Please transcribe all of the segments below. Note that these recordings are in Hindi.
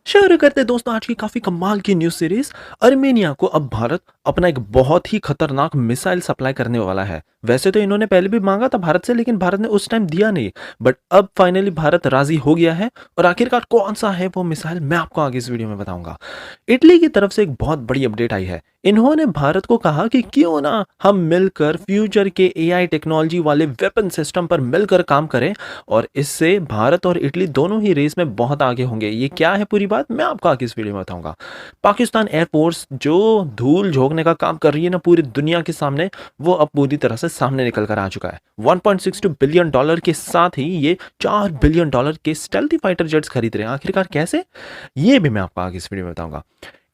शुरू करते हैं दोस्तों आज की काफी कमाल की न्यूज सीरीज। अर्मेनिया को अब भारत अपना एक बहुत ही खतरनाक मिसाइल सप्लाई करने वाला है। वैसे तो इन्होंने पहले भी मांगा था भारत से, लेकिन भारत ने उस टाइम दिया नहीं। बट अब फाइनली भारत राजी हो गया है और आखिरकार कौन सा है वो मिसाइल मैं आपको आगे इस वीडियो में बताऊंगा। इटली की तरफ से एक बहुत बड़ी अपडेट आई है। इन्होंने भारत को कहा कि क्यों ना हम मिलकर फ्यूचर के एआई टेक्नोलॉजी वाले वेपन सिस्टम पर मिलकर काम करें और इससे भारत और इटली दोनों ही रेस में बहुत आगे होंगे। ये क्या है पूरी बात मैं आपको आगे इस वीडियो में बताऊंगा। पाकिस्तान एयरफोर्स जो धूल झोंकने का काम कर रही है ना पूरी दुनिया के सामने, वो अब पूरी तरह से सामने निकल कर आ चुका है। 1.62 बिलियन डॉलर के साथ ही ये 4 बिलियन डॉलर के स्टेल्थी फाइटर जेट्स खरीद रहे हैं। आखिरकार कैसे, ये भी मैं आपको आगे इस वीडियो में बताऊंगा।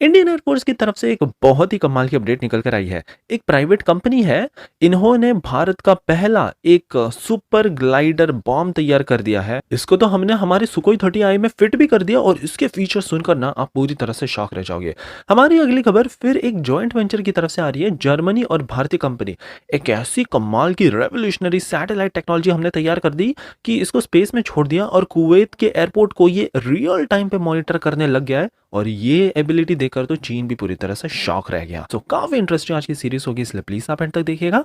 इंडियन एयरफोर्स की तरफ से एक बहुत ही कमाल की अपडेट निकल कर आई है। एक प्राइवेट कंपनी है, इन्होंने भारत का पहला एक सुपर ग्लाइडर बॉम्ब तैयार कर दिया है। इसको तो हमने हमारे सुकोई 30i में फिट भी कर दिया और इसके फीचर सुनकर ना आप पूरी तरह से शॉक रह जाओगे। हमारी अगली खबर फिर एक जॉइंट वेंचर की तरफ से आ रही है। जर्मनी और भारतीय कंपनी एक ऐसी कमाल की रेवोल्यूशनरी सैटेलाइट टेक्नोलॉजी हमने तैयार कर दी कि इसको स्पेस में छोड़ दिया और कुवैत के एयरपोर्ट को ये रियल टाइम पे मॉनिटर करने लग गया है। और ये एबिलिटी देखकर तो चीन भी पूरी तरह से शॉक रह गया। तो काफी इंटरेस्टिंग आज की सीरीज होगी, इसलिए प्लीज आप एंड तक देखिएगा।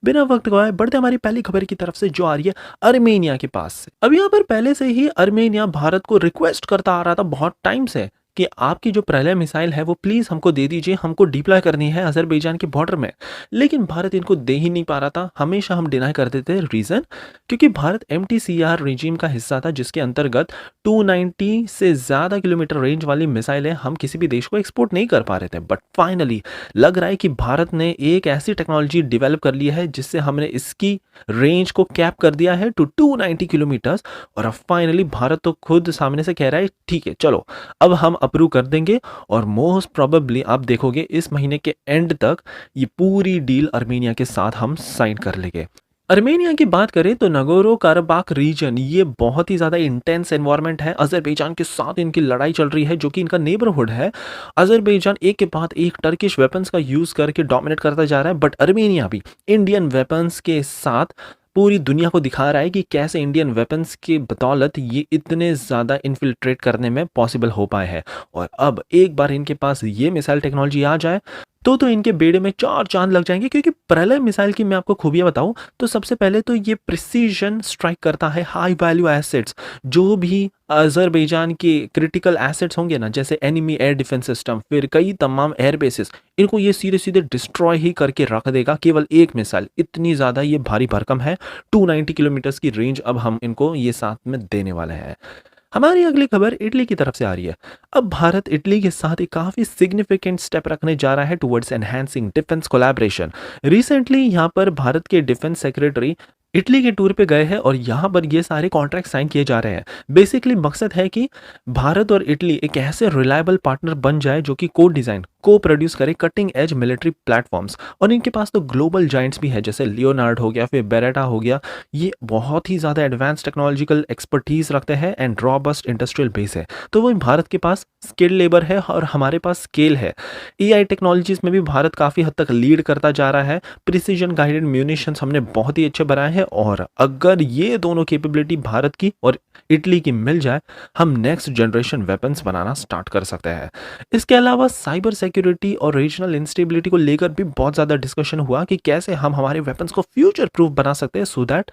बिना वक्त गवाए बढ़ते हमारी पहली खबर की तरफ से जो आ रही है अर्मेनिया के पास से। अब यहाँ पर पहले से ही अर्मेनिया भारत को रिक्वेस्ट करता आ रहा था बहुत टाइम से कि आपकी जो प्रलय मिसाइल है वो प्लीज हमको दे दीजिए, हमको डिप्लॉय करनी है अजरबैजान के बॉर्डर में। लेकिन भारत इनको दे ही नहीं पा रहा था, हमेशा हम डिनाई कर देते थे। रीजन, क्योंकि भारत MTCR रिजीम का हिस्सा था जिसके अंतर्गत 290 से ज्यादा किलोमीटर रेंज वाली मिसाइलें हम किसी भी देश को एक्सपोर्ट नहीं कर पा रहे थे। बट फाइनली लग रहा है कि भारत ने एक ऐसी टेक्नोलॉजी डेवलप कर ली है जिससे हमने इसकी रेंज को कैप कर दिया है टू 290 किलोमीटर्स। और अब फाइनली भारत तो खुद सामने से कह रहा है ठीक है चलो अब हम अप्रूव कर देंगे और मोस्ट प्रोबेबली आप देखोगे इस महीने के एंड तक ये पूरी डील अर्मेनिया के साथ हम साइन कर लेंगे। अर्मेनिया की बात करें तो नगोरो कराबाख रीजन ये बहुत ही ज्यादा इंटेंस एनवायरनमेंट है। अजरबैजान के साथ इनकी लड़ाई चल रही है जो कि इनका नेबरहुड है। अजरबैजान एक के बाद एक टर्किश वेपन्स का यूज करके डोमिनेट करता जा रहा है, बट अर्मेनिया भी इंडियन वेपन्स के साथ पूरी दुनिया को दिखा रहा है कि कैसे इंडियन वेपन्स की बदौलत ये इतने ज़्यादा इन्फिल्ट्रेट करने में पॉसिबल हो पाए हैं। और अब एक बार इनके पास ये मिसाइल टेक्नोलॉजी आ जाए तो इनके बेड़े में चार चांद लग जाएंगे। क्योंकि प्रलय मिसाइल की मैं आपको खूबियां बताऊं तो सबसे पहले तो ये प्रिसीजन स्ट्राइक करता है हाई वैल्यू एसेट्स, जो भी अजरबैजान के क्रिटिकल एसेट्स होंगे ना, जैसे एनिमी एयर डिफेंस सिस्टम, फिर कई तमाम एयर बेसिस, इनको ये सीधे सीधे डिस्ट्रॉय ही करके रख देगा केवल एक मिसाइल। इतनी ज़्यादा ये भारी भरकम है। 290 किलोमीटर्स की रेंज अब हम इनको ये साथ में देने वाले हैं। हमारी अगली खबर इटली की तरफ से आ रही है। अब भारत इटली के साथ एक काफी सिग्निफिकेंट स्टेप रखने जा रहा है towards enhancing defence collaboration. Recently यहाँ पर भारत के डिफेंस सेक्रेटरी इटली के टूर पे गए हैं और यहाँ पर ये सारे कॉन्ट्रैक्ट साइन किए जा रहे हैं। बेसिकली मकसद है कि भारत और इटली एक ऐसे रिलायबल पार्टनर बन जाए जो कि को डिजाइन को प्रोड्यूस करे कटिंग एज मिलिट्री प्लेटफॉर्म्स। और इनके पास तो ग्लोबल जाइंट्स भी है, जैसे लियोनार्ड हो गया, फिर बेरेटा हो गया। ये बहुत ही ज़्यादा एडवांस टेक्नोलॉजिकल एक्सपर्टीज रखते हैं एंड रॉबस्ट इंडस्ट्रियल बेस है। तो वो भारत के पास स्किल्ड लेबर है और हमारे पास स्केल है। AI टेक्नोलॉजीज में भी भारत काफ़ी हद तक लीड करता जा रहा है। प्रिसीजन गाइडेड म्यूनिशंस हमने बहुत ही अच्छे बनाए हैं और अगर ये दोनों कैपेबिलिटी भारत की और इटली की मिल जाए, हम नेक्स्ट जनरेशन वेपन्स बनाना स्टार्ट कर सकते हैं। इसके अलावा साइबर सिक्योरिटी और रीजनल इंस्टेबिलिटी को लेकर भी बहुत ज़्यादा डिस्कशन हुआ कि कैसे हम हमारे वेपन्स को फ्यूचर प्रूफ बना सकते हैं, सो दैट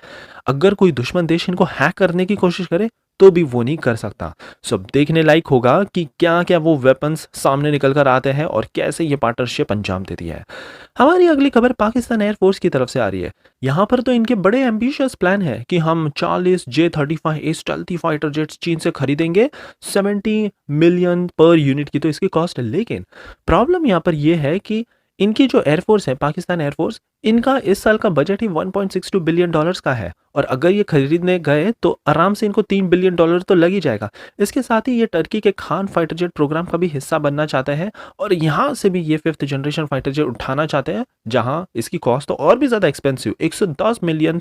अगर कोई दुश्मन देश इनको हैक करने की कोशिश करे तो भी वो नहीं कर सकता। सो देखने लायक होगा कि क्या क्या वो वेपन्स सामने निकल कर आते हैं और कैसे ये पार्टनरशिप अंजाम देती है। हमारी अगली खबर पाकिस्तान एयरफोर्स की तरफ से आ रही है। यहाँ पर तो इनके बड़े एम्बिशियस प्लान है कि हम 40 J-35A स्टेल्थी फाइटर जेट्स चीन से खरीदेंगे। 70 मिलियन पर यूनिट की तो इसकी कॉस्ट है। लेकिन प्रॉब्लम यहाँ पर यह है कि इनकी जो एयरफोर्स है पाकिस्तान एयरफोर्स, इनका इस साल का बजट ही 1.62 बिलियन डॉलर्स का है। और अगर ये खरीदने गए तो आराम से इनको 3 बिलियन डॉलर तो लग ही जाएगा। इसके साथ ही ये टर्की के खान फाइटर जेट प्रोग्राम का भी हिस्सा बनना चाहते हैं और यहाँ से भी ये 5th जनरेशन फाइटर जेट उठाना चाहते हैं, जहाँ इसकी कॉस्ट तो और भी ज़्यादा एक्सपेंसिव 110 मिलियन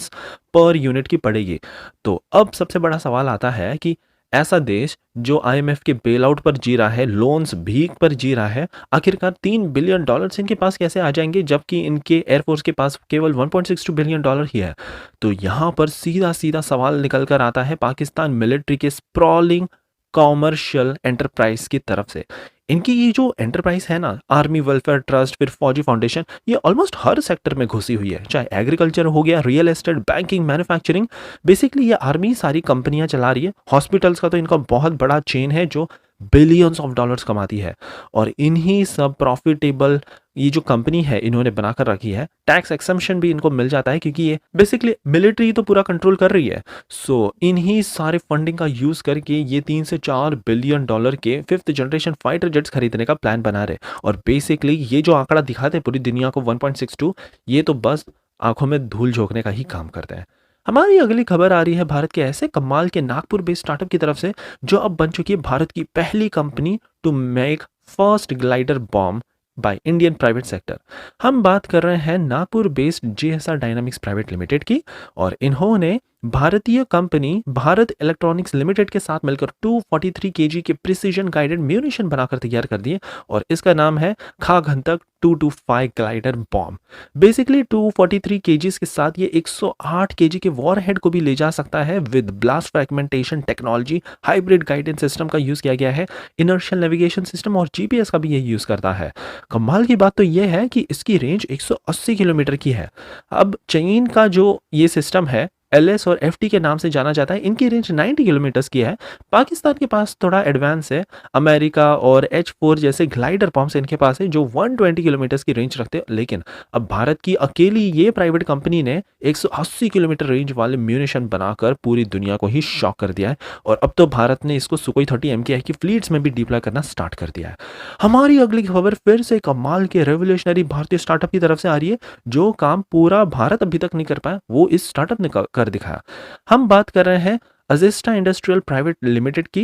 पर यूनिट की पड़ेगी। तो अब सबसे बड़ा सवाल आता है कि ऐसा देश जो IMF के बेल आउट पर जी रहा है, लोन्स भीख पर जी रहा है, आखिरकार 3 बिलियन डॉलर इनके पास कैसे आ जाएंगे, जबकि इनके एयरफोर्स के पास केवल 1.62 बिलियन डॉलर ही है। तो यहाँ पर सीधा सीधा सवाल निकल कर आता है पाकिस्तान मिलिट्री के स्प्रॉलिंग कॉमर्शियल एंटरप्राइज की तरफ से। इनकी ये जो एंटरप्राइज है ना, आर्मी वेलफेयर ट्रस्ट, फिर फौजी फाउंडेशन, ये ऑलमोस्ट हर सेक्टर में घुसी हुई है, चाहे एग्रीकल्चर हो गया, real estate, banking, manufacturing. Basically ये आर्मी सारी कंपनियां चला रही है। हॉस्पिटल्स का तो इनका बहुत बड़ा चेन है जो बिलियंस ऑफ डॉलर्स कमाती है। और इन्हीं सब प्रॉफिटेबल ये जो कंपनी है इन्होंने बनाकर रखी है। टैक्स एक्सम्पशन भी इनको मिल जाता है क्योंकि ये बेसिकली मिलिट्री तो पूरा कंट्रोल कर रही है। सो इन्हीं सारे फंडिंग का यूज करके ये 3 से 4 बिलियन डॉलर के 5th जनरेशन फाइटर जेट्स खरीदने का प्लान बना रहे। और बेसिकली ये जो आंकड़ा दिखाते हैं पूरी दुनिया को 1.62, ये तो बस आंखों में धूल झोंकने का ही काम करते हैं। हमारी अगली खबर आ रही है भारत के ऐसे कमाल के नागपुर बेस्ड स्टार्टअप की तरफ से जो अब बन चुकी है भारत की पहली company to make first glider bomb by Indian private sector. हम बात कर रहे हैं Nagpur based JSR dynamics private limited की। और इन्होंने भारतीय कंपनी भारत इलेक्ट्रॉनिक्स लिमिटेड के साथ मिलकर 243 केजी के प्रिसीजन गाइडेड म्यूनिशन बनाकर तैयार कर दिए। और इसका नाम है खाघंतक 225 ग्लाइडर बॉम्ब। बेसिकली 243 केजीज के साथ ये 108 केजी के वॉरहेड को भी ले जा सकता है। With blast fragmentation technology, hybrid guidance system का यूज किया गया है, इनर्शियल नेविगेशन सिस्टम और जीपीएस का भी ये यूज करता है। कमाल की बात तो यह है कि इसकी रेंज 180 किलोमीटर की है। अब चीन का जो ये सिस्टम है एलएस और एफटी के नाम से जाना जाता है, इनकी रेंज 90 किलोमीटर्स की है। पाकिस्तान के पास थोड़ा एडवांस है, अमेरिका और H4 जैसे ग्लाइडर बॉम्ब्स इनके पास है जो 120 किलोमीटर्स की रेंज रखते हैं। लेकिन अब भारत की अकेली ये प्राइवेट कंपनी ने 180 किलोमीटर रेंज वाले म्यूनिशन बनाकर पूरी दुनिया को ही शॉक कर दिया है। और अब तो भारत ने इसको सुकोई 30 MKI की फ्लीट्स में भी डिप्लॉय करना स्टार्ट कर दिया है। हमारी अगली खबर फिर से कमाल के रेवोल्यूशनरी भारतीय स्टार्टअप की तरफ से आ रही है। जो काम पूरा भारत अभी तक नहीं कर पाया वो इस स्टार्टअप ने कर दिखाया। हम बात कर रहे हैं अजिस्टा इंडस्ट्रियल प्राइवेट लिमिटेड की।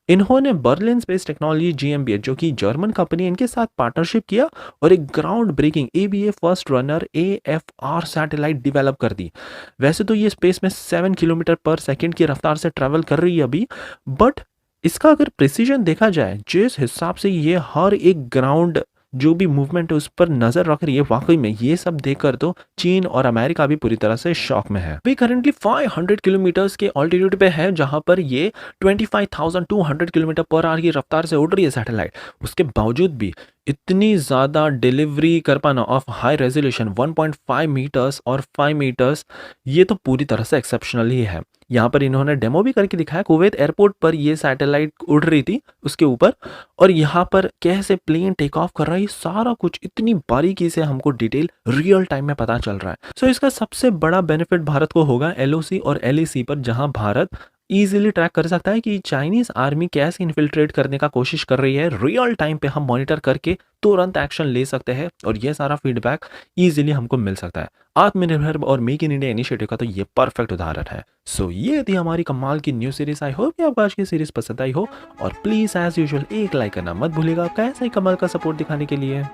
इन्होंने बर्लिन स्पेस टेक्नोलॉजी GmbH जो कि जर्मन कंपनी, इनके साथ पार्टनरशिप किया और एक ground breaking ABA first runner AFR satellite develop कर दी। वैसे तो ये स्पेस में 7 किलोमीटर पर सेकंड की रफ्तार से ट्रेवल कर रही है अभी, बट इसका अगर प्रिसीजन देखा जाए, जिस हिसाब से ये हर एक ग्राउंड जो भी मूवमेंट है उस पर नजर रख रही है, वाकई में ये सब देखकर तो चीन और अमेरिका भी पूरी तरह से शॉक में है। अभी करंटली 500 किलोमीटर्स के ऑल्टीट्यूड पे है जहां पर ये 25,200 किलोमीटर पर आवर की रफ्तार से उड़ रही है सैटेलाइट। उसके बावजूद भी इतनी ज़्यादा डिलीवरी कर पाना ऑफ हाई रेजोल्यूशन 1.5 मीटर्स और 5 मीटर्स, ये तो पूरी तरह से एक्सेप्शनल ही है। यहाँ पर इन्होंने डेमो भी करके दिखाया, कुवैत एयरपोर्ट पर ये सैटेलाइट उड़ रही थी उसके ऊपर, और यहाँ पर कैसे प्लेन टेक ऑफ कर रहा है, सारा कुछ इतनी बारीकी से हमको डिटेल रियल टाइम में पता चल रहा है। सो इसका सबसे बड़ा बेनिफिट भारत को होगा LOC और LAC पर, जहां भारत इजीली ट्रैक कर सकता है कि चाइनीज आर्मी कैसे इन्फिल्ट्रेट करने का कोशिश कर रही है। रियल टाइम पे हम मॉनिटर करके तुरंत एक्शन ले सकते हैं और ये सारा फीडबैक इजीली हमको मिल सकता है। आत्मनिर्भर और मेक इन इंडिया इनिशिएटिव का तो ये परफेक्ट उदाहरण है। सो ये थी हमारी कमाल की न्यू सीरीज। आई होप कि आपको आज की सीरीज पसंद आई हो, और प्लीज एज यूजुअल एक लाइक करना मत भूलिएगा आपका ऐसा ही कमाल का सपोर्ट दिखाने के लिए।